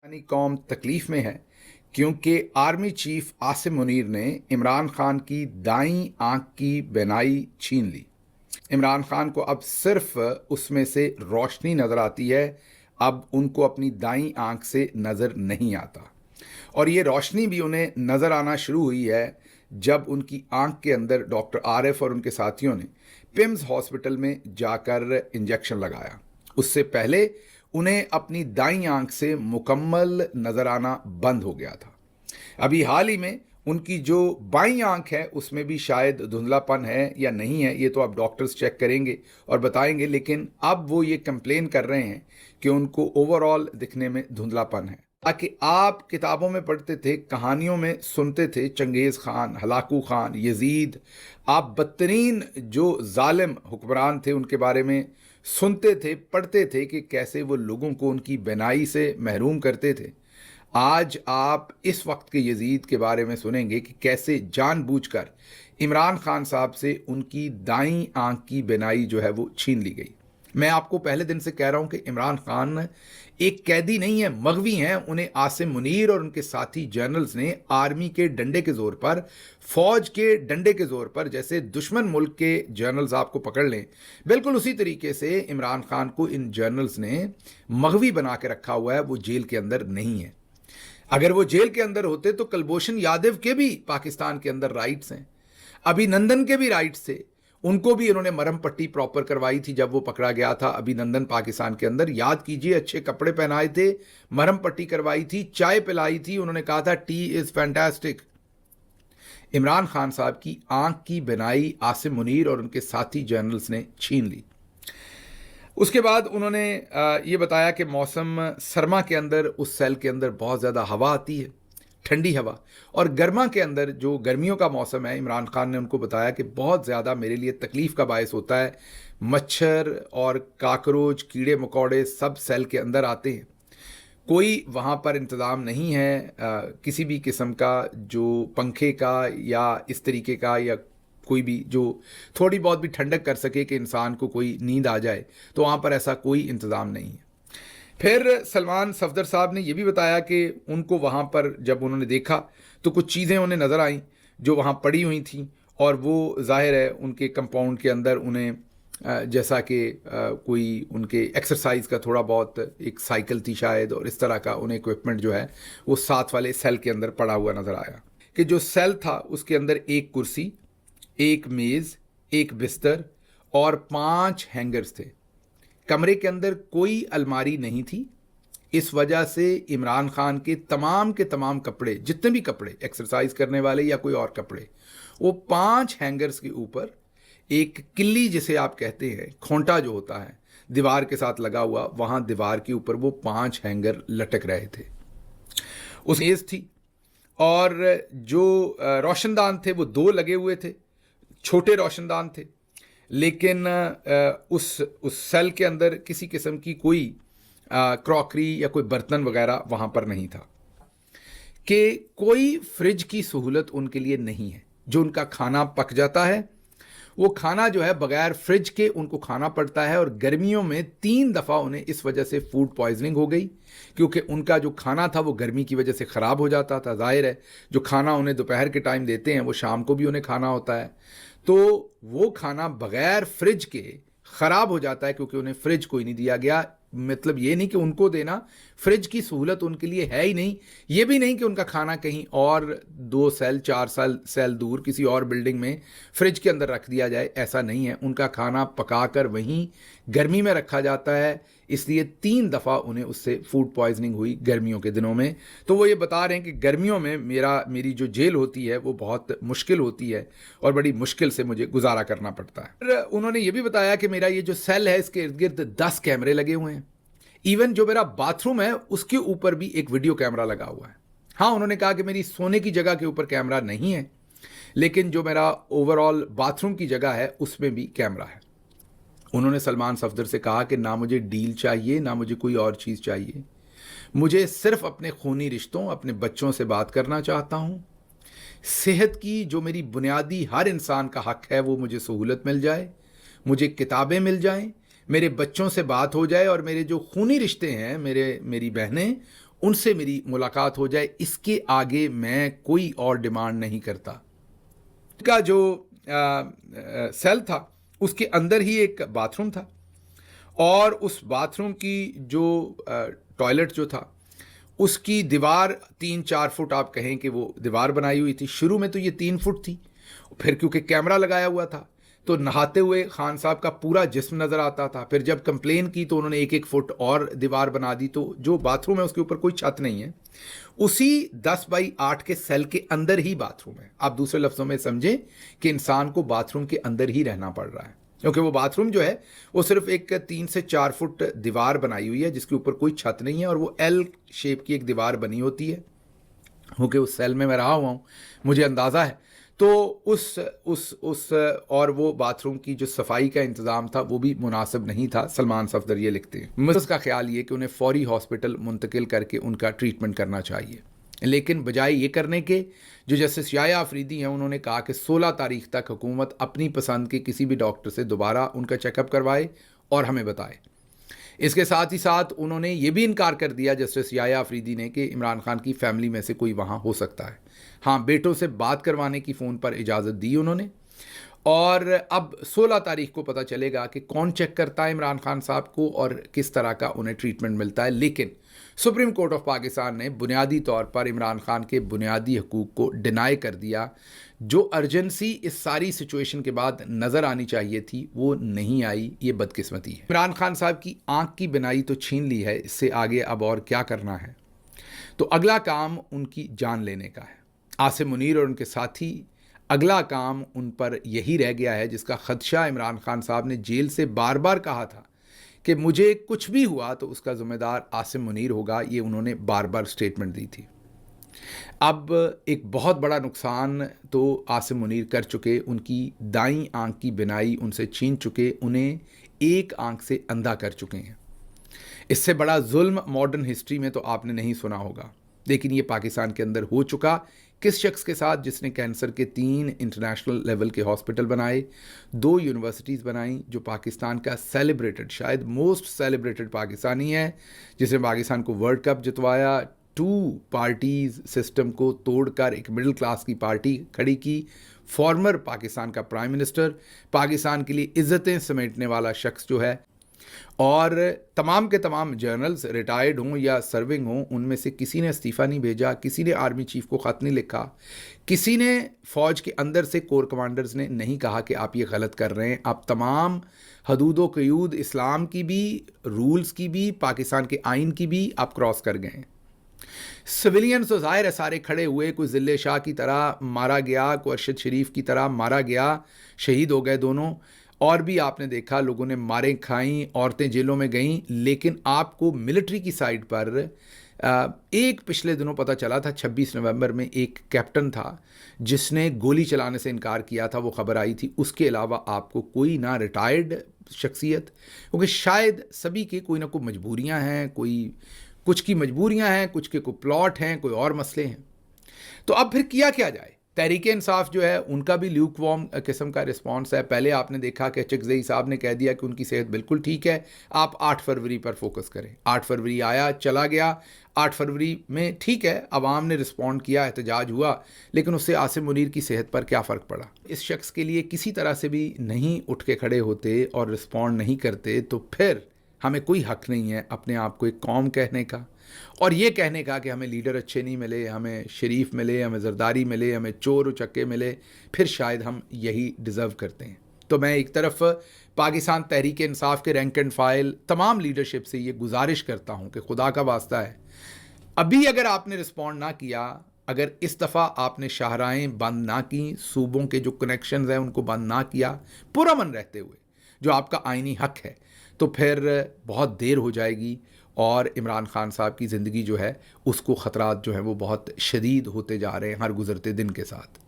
पाकिस्तानी कौम तकलीफ में है क्योंकि आर्मी चीफ आसिम मुनीर ने इमरान खान की दाईं आंख की बीनाई छीन ली। इमरान खान को अब सिर्फ उसमें से रोशनी नजर आती है, अब उनको अपनी दाईं आंख से नजर नहीं आता। और ये रोशनी भी उन्हें नजर आना शुरू हुई है जब उनकी आंख के अंदर डॉक्टर आरिफ और उनके साथियों ने पिम्स हॉस्पिटल में जाकर इंजेक्शन लगाया। उससे पहले उन्हें अपनी दाईं आंख से मुकम्मल नजर आना बंद हो गया था। अभी हाल ही में उनकी जो बाईं आंख है उसमें भी शायद धुंधलापन है या नहीं है, ये तो अब डॉक्टर्स चेक करेंगे और बताएंगे, लेकिन अब वो ये कंप्लेन कर रहे हैं कि उनको ओवरऑल दिखने में धुंधलापन है। ताकि आप किताबों में पढ़ते थे, कहानियों में सुनते थे, चंगेज़ खान, हलाकू खान, यजीद, आप बदतरीन जो जालिम हुक्मरान थे उनके बारे में सुनते थे, पढ़ते थे कि कैसे वो लोगों को उनकी बीनाई से महरूम करते थे। आज आप इस वक्त के यजीद के बारे में सुनेंगे कि कैसे जानबूझकर इमरान खान साहब से उनकी दाईं आंख की बीनाई जो है वो छीन ली गई। मैं आपको पहले दिन से कह रहा हूं कि इमरान खान एक कैदी नहीं है, मगवी हैं। उन्हें आसिम मुनीर और उनके साथी जनरल्स ने आर्मी के डंडे के जोर पर, फौज के डंडे के जोर पर, जैसे दुश्मन मुल्क के जनरल्स आपको पकड़ लें, बिल्कुल उसी तरीके से इमरान खान को इन जनरल्स ने मगवी बना के रखा हुआ है। वो जेल के अंदर नहीं है। अगर वो जेल के अंदर होते तो कुलभूषण यादव के भी पाकिस्तान के अंदर राइट्स हैं, अभिनंदन के भी राइट्स थे, उनको भी इन्होंने मरहम पट्टी प्रॉपर करवाई थी जब वो पकड़ा गया था। अभिनंदन पाकिस्तान के अंदर, याद कीजिए, अच्छे कपड़े पहनाए थे, मरहम पट्टी करवाई थी, चाय पिलाई थी, उन्होंने कहा था T is fantastic. Imran Khan साहब की आंख की बीनाई आसिम मुनीर और उनके साथी जनरल्स ने छीन ली। उसके बाद उन्होंने ये बताया कि मौसम सरमा के अंदर, उस सेल के अंदर बहुत ज़्यादा हवा आती है, ठंडी हवा, और गर्मा के अंदर जो गर्मियों का मौसम है, इमरान खान ने उनको बताया कि बहुत ज़्यादा मेरे लिए तकलीफ़ का बायस होता है। मच्छर और काकरोच, कीड़े मकोड़े सब सेल के अंदर आते हैं। कोई वहाँ पर इंतज़ाम नहीं है किसी भी किस्म का, जो पंखे का या इस तरीके का, या कोई भी जो थोड़ी बहुत भी ठंडक कर सके कि इंसान को कोई नींद आ जाए, तो वहाँ पर ऐसा कोई इंतज़ाम नहीं है। फिर सलमान सफदर साहब ने यह भी बताया कि उनको वहाँ पर जब उन्होंने देखा तो कुछ चीज़ें उन्हें नज़र आईं जो वहाँ पड़ी हुई थीं, और वो जाहिर है उनके कंपाउंड के अंदर उन्हें जैसा कि कोई उनके एक्सरसाइज का थोड़ा बहुत एक साइकिल थी शायद, और इस तरह का उन्हें इक्विपमेंट जो है वो साथ वाले सेल के अंदर पड़ा हुआ नज़र आया। कि जो सेल था उसके अंदर एक कुर्सी, एक मेज़, एक बिस्तर और 5 हैंगर्स थे। कमरे के अंदर कोई अलमारी नहीं थी। इस वजह से इमरान खान के तमाम कपड़े, जितने भी कपड़े एक्सरसाइज करने वाले या कोई और कपड़े, वो 5 हैंगर्स के ऊपर एक किल्ली जिसे आप कहते हैं, खोंटा जो होता है दीवार के साथ लगा हुआ, वहाँ दीवार के ऊपर वो 5 हैंगर लटक रहे थे। उस मेज़ थी, और जो रोशनदान थे वो 2 लगे हुए थे, छोटे रोशनदान थे, लेकिन उस सेल के अंदर किसी किस्म की कोई क्रॉकरी या कोई बर्तन वगैरह वहाँ पर नहीं था। कि कोई फ्रिज की सहूलत उनके लिए नहीं है। जो उनका खाना पक जाता है, वो खाना जो है बगैर फ्रिज के उनको खाना पड़ता है, और गर्मियों में 3 दफ़ा उन्हें इस वजह से फूड पॉइजनिंग हो गई, क्योंकि उनका जो खाना था वो गर्मी की वजह से ख़राब हो जाता था। जाहिर है जो खाना उन्हें दोपहर के टाइम देते हैं वो शाम को भी उन्हें खाना होता है, तो वो खाना बगैर फ्रिज के ख़राब हो जाता है, क्योंकि उन्हें फ्रिज कोई नहीं दिया गया। मतलब ये नहीं कि उनको देना, फ्रिज की सहूलत उनके लिए है ही नहीं। ये भी नहीं कि उनका खाना कहीं और 2 सेल 4 सेल दूर किसी और बिल्डिंग में फ्रिज के अंदर रख दिया जाए, ऐसा नहीं है। उनका खाना पकाकर वहीं गर्मी में रखा जाता है, इसलिए 3 दफ़ा उन्हें उससे फूड पॉइजनिंग हुई गर्मियों के दिनों में। तो वो ये बता रहे हैं कि गर्मियों में मेरी जो जेल होती है वो बहुत मुश्किल होती है, और बड़ी मुश्किल से मुझे गुजारा करना पड़ता है। फिर उन्होंने ये भी बताया कि मेरा ये जो सेल है इसके इर्द गिर्द 10 कैमरे लगे हुए हैं। इवन जो मेरा बाथरूम है उसके ऊपर भी एक वीडियो कैमरा लगा हुआ है। हाँ, उन्होंने कहा कि मेरी सोने की जगह के ऊपर कैमरा नहीं है, लेकिन जो मेरा ओवरऑल बाथरूम की जगह है उसमें भी कैमरा है। उन्होंने सलमान सफदर से कहा कि ना मुझे डील चाहिए, ना मुझे कोई और चीज़ चाहिए, मुझे सिर्फ अपने खूनी रिश्तों, अपने बच्चों से बात करना चाहता हूँ। सेहत की जो मेरी बुनियादी हर इंसान का हक है वो मुझे सहूलत मिल जाए, मुझे किताबें मिल जाएं, मेरे बच्चों से बात हो जाए, और मेरे जो खूनी रिश्ते हैं, मेरी बहनें, उनसे मेरी मुलाकात हो जाए, इसके आगे मैं कोई और डिमांड नहीं करता। का जो सेल था उसके अंदर ही एक बाथरूम था और उस बाथरूम की जो टॉयलेट जो था उसकी दीवार 3-4 फुट आप कहें कि वो दीवार बनाई हुई थी। शुरू में तो ये 3 फुट थी, फिर क्योंकि कैमरा लगाया हुआ था तो नहाते हुए खान साहब का पूरा जिस्म नज़र आता था। फिर जब कंप्लेन की तो उन्होंने 1-1 फुट और दीवार बना दी। तो जो बाथरूम है उसके ऊपर कोई छत नहीं है, उसी 10 बाई 8 के सेल के अंदर ही बाथरूम है। आप दूसरे लफ्ज़ों में समझें कि इंसान को बाथरूम के अंदर ही रहना पड़ रहा है, क्योंकि वो बाथरूम जो है वो सिर्फ एक 3 से 4 फुट दीवार बनाई हुई है जिसके ऊपर कोई छत नहीं है और वो एल शेप की एक दीवार बनी होती है। क्योंकि उस सेल में मैं रहा हुआ हूँ, मुझे अंदाज़ा है। तो उस और वो बाथरूम की जो सफाई का इंतज़ाम था वो भी मुनासिब नहीं था। सलमान सफदर ये लिखते हैं, मुझे उसका ख्याल ये कि उन्हें फौरी हॉस्पिटल मुंतकिल करके उनका ट्रीटमेंट करना चाहिए, लेकिन बजाय ये करने के जो जस्टिस याया अफरीदी हैं उन्होंने कहा कि 16 तारीख तक हुकूमत अपनी पसंद के किसी भी डॉक्टर से दोबारा उनका चेकअप करवाए और हमें बताए। इसके साथ ही साथ उन्होंने ये भी इनकार कर दिया जस्टिस याया अफरीदी ने कि इमरान खान की फैमिली में से कोई वहाँ हो सकता है। हाँ, बेटों से बात करवाने की फ़ोन पर इजाज़त दी उन्होंने और अब 16 तारीख को पता चलेगा कि कौन चेक करता है इमरान खान साहब को और किस तरह का उन्हें ट्रीटमेंट मिलता है। लेकिन सुप्रीम कोर्ट ऑफ पाकिस्तान ने बुनियादी तौर पर इमरान खान के बुनियादी हकूक़ को डिनाई कर दिया। जो अर्जेंसी इस सारी सिचुएशन के बाद नज़र आनी चाहिए थी वो नहीं आई, ये बदकिस्मती है। इमरान खान साहब की आँख की बिनाई तो छीन ली है, इससे आगे अब और क्या करना है? तो अगला काम उनकी जान लेने का है। आसिम मुनीर और उनके साथी, अगला काम उन पर यही रह गया है जिसका ख़दशा इमरान खान साहब ने जेल से बार बार कहा था कि मुझे कुछ भी हुआ तो उसका ज़िम्मेदार आसिम मुनीर होगा। ये उन्होंने बार बार स्टेटमेंट दी थी। अब एक बहुत बड़ा नुकसान तो आसिम मुनीर कर चुके, उनकी दाईं आंख की बिनाई उनसे छीन चुके, उन्हें एक आंख से अंधा कर चुके हैं। इससे बड़ा जुल्म मॉडर्न हिस्ट्री में तो आपने नहीं सुना होगा, लेकिन ये पाकिस्तान के अंदर हो चुका। किस शख्स के साथ जिसने कैंसर के 3 इंटरनेशनल लेवल के हॉस्पिटल बनाए, 2 यूनिवर्सिटीज़ बनाई, जो पाकिस्तान का सेलिब्रेटेड, शायद मोस्ट सेलिब्रेटेड पाकिस्तानी है, जिसने पाकिस्तान को वर्ल्ड कप जितवाया, 2 पार्टीज़ सिस्टम को तोड़कर एक मिडिल क्लास की पार्टी खड़ी की, फॉर्मर पाकिस्तान का प्राइम मिनिस्टर, पाकिस्तान के लिए इज़्ज़तें समेटने वाला शख्स जो है, और तमाम के तमाम जर्नल्स रिटायर्ड हों या सर्विंग हों, उनमें से किसी ने इस्तीफ़ा नहीं भेजा, किसी ने आर्मी चीफ को ख़त नहीं लिखा, किसी ने फ़ौज के अंदर से कोर कमांडर्स ने नहीं कहा कि आप ये गलत कर रहे हैं। आप तमाम हदूद व क़यूद इस्लाम की भी, रूल्स की भी, पाकिस्तान के आइन की भी आप क्रॉस कर गए हैं। सिविलियंस तो ज़ाहिर है सारे खड़े हुए, कोई ज़िले शाह की तरह मारा गया, कोई अरशद शरीफ की तरह मारा गया, शहीद हो गए दोनों। और भी आपने देखा लोगों ने मारें खाई, औरतें जेलों में गईं। लेकिन आपको मिलिट्री की साइड पर एक पिछले दिनों पता चला था, 26 नवंबर में एक कैप्टन था जिसने गोली चलाने से इनकार किया था, वो खबर आई थी। उसके अलावा आपको कोई ना रिटायर्ड शख्सियत, क्योंकि शायद सभी के कोई ना कोई मजबूरियां हैं, कोई कुछ की मजबूरियां हैं, कुछ के कोई प्लॉट हैं, कोई और मसले हैं। तो अब फिर किया क्या जाए? तहरीक इंसाफ जो है उनका भी ल्यूक वार्म किस्म का रिस्पांस है। पहले आपने देखा कि चकज़ई साहब ने कह दिया कि उनकी सेहत बिल्कुल ठीक है, आप 8 फरवरी पर फोकस करें। 8 फरवरी आया, चला गया। 8 फरवरी में ठीक है, अवाम ने रिस्पॉन्ड किया, एहतजाज हुआ, लेकिन उससे आसिम मुनीर की सेहत पर क्या फ़र्क पड़ा? इस शख्स के लिए किसी तरह से भी नहीं उठ के खड़े होते और रिस्पॉन्ड नहीं करते, तो फिर हमें कोई हक़ नहीं है अपने आप को एक कौम कहने का और ये कहने का कि हमें लीडर अच्छे नहीं मिले, हमें शरीफ मिले, हमें जरदारी मिले, हमें चोर उचक्के मिले, फिर शायद हम यही डिज़र्व करते हैं। तो मैं एक तरफ पाकिस्तान तहरीक इंसाफ के रैंक एंड फाइल तमाम लीडरशिप से ये गुजारिश करता हूँ कि खुदा का वास्ता है, अभी अगर आपने रिस्पॉन्ड ना किया, अगर इस दफ़ा आपने शाहराहें बंद ना की, सूबों के जो कनेक्शंस हैं उनको बंद ना किया, पुरअमन रहते हुए, जो आपका आइनी हक़ है, तो फिर बहुत देर हो जाएगी और इमरान खान साहब की ज़िंदगी जो है उसको ख़तरात जो हैं वो बहुत शदीद होते जा रहे हैं हर गुज़रते दिन के साथ।